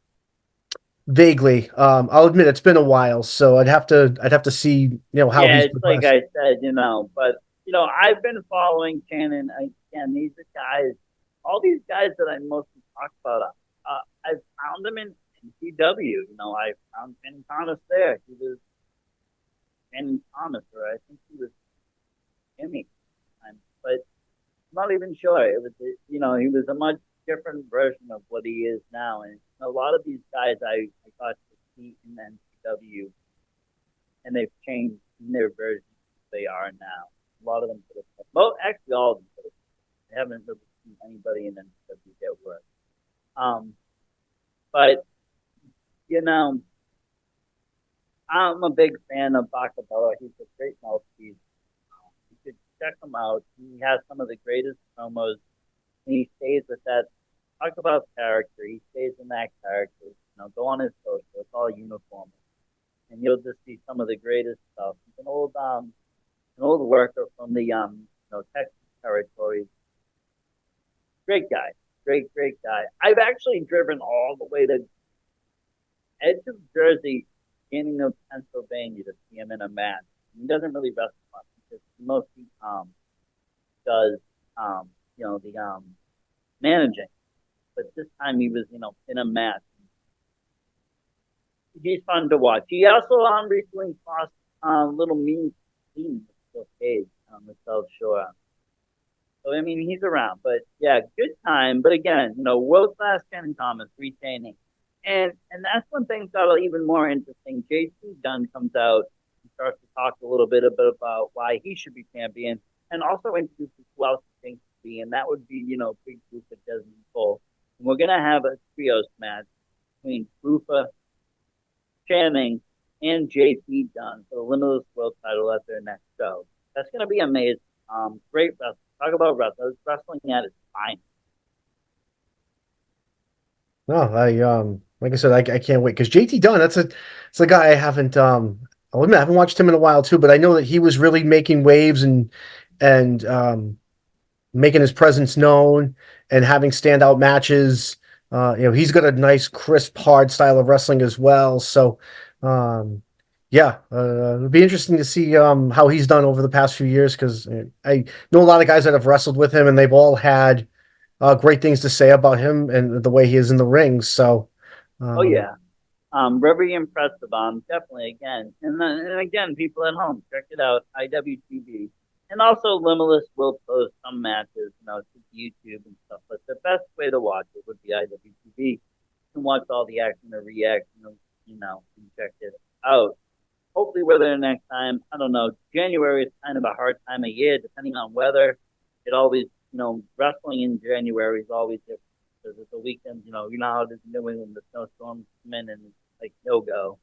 Vaguely. I'll admit it's been a while, so I'd have to see, how Yeah, he's it's like progressed. I said, but I've been following Shannon again. These are guys, all these guys that I mostly talk about. I found them in CW. I found Shannon Thomas there. He was Shannon Thomas, or I think he was Jimmy, but I'm not even sure. It was, he was a much different version of what he is now, and a lot of these guys I got to see in NCW, and they've changed in their versions they are now. A lot of them could have, well, actually all of them could have. I haven't really seen anybody in NCW get worse. Um, but you know, I'm a big fan of Bacabella. He's a great mouthpiece. You should check him out. He has some of the greatest promos, and he stays with that. Talk about character. He stays in that character. Go on his social. It's all uniform, and you'll just see some of the greatest stuff. He's an old worker from the Texas territories. Great guy, great guy. I've actually driven all the way to edge of Jersey, beginning of Pennsylvania to see him in a match. He doesn't really wrestle much because he mostly does the managing. but this time he was, in a match. He's fun to watch. He also recently lost little mean team with Cage on the South Shore. So I mean, he's around, but yeah, good time. But again, world class Ken Thomas retaining, and that's when things got even more interesting. JT Dunn comes out and starts to talk a little bit about why he should be champion, and also introduces who else he thinks to be, and that would be Big Rufa Desmond Cole. And we're gonna have a trios match between Rufa, Channing, and JT Dunn for the Limitless World Title at their next show. That's gonna be amazing. Great wrestling. Talk about wrestling at its finest. No, I like I said, I can't wait because JT Dunn, it's a guy I haven't I'll admit I haven't watched him in a while too, but I know that he was really making waves and making his presence known and having standout matches. He's got a nice, crisp, hard style of wrestling as well. So, yeah, it'll be interesting to see how he's done over the past few years because I know a lot of guys that have wrestled with him and they've all had great things to say about him and the way he is in the ring. So, Oh um, yeah, very impressive. Definitely again, and again, people at home, check it out, IWTV, and also Limitless will post some matches, to YouTube and stuff. But the best way to watch it would be IWTV. You can watch all the action or reaction, and check it out. Hopefully, we're there next time. I don't know. January is kind of a hard time of year, depending on weather. It always, wrestling in January is always different because it's a weekend. How it is in New England, the snowstorms come in and it's like no go.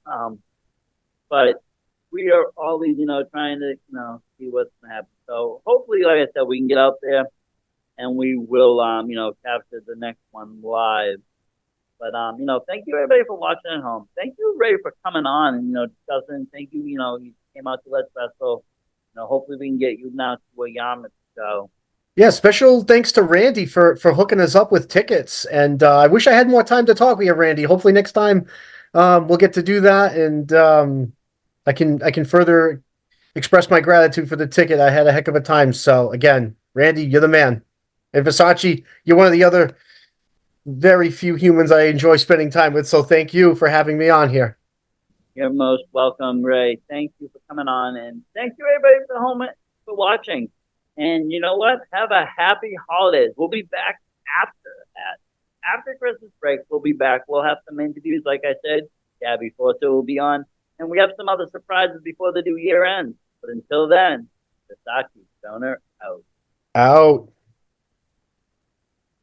But we are always, trying to, see what's gonna happen. So hopefully, like I said, we can get out there and we will, capture the next one live. But thank you everybody for watching at home. Thank you, Ray, for coming on and discussing. Thank you, you came out to Let's Wrestle. Hopefully we can get you now to a Yarmouth show. yeah, special thanks to Randy for hooking us up with tickets. And I wish I had more time to talk with you, Randy. Hopefully next time we'll get to do that, and I can further express my gratitude for the ticket. I had a heck of a time. So again, Randy, you're the man. And Versace, you're one of the other very few humans I enjoy spending time with. So thank you for having me on here. You're most welcome, Ray. Thank you for coming on, and thank you everybody for home for watching. And you know what? Have a happy holidays. We'll be back after that. After Christmas break, we'll be back. We'll have some interviews, like I said. Gabby Forster will be on, and we have some other surprises before the new year ends. But until then, Versace Stoner out. Out.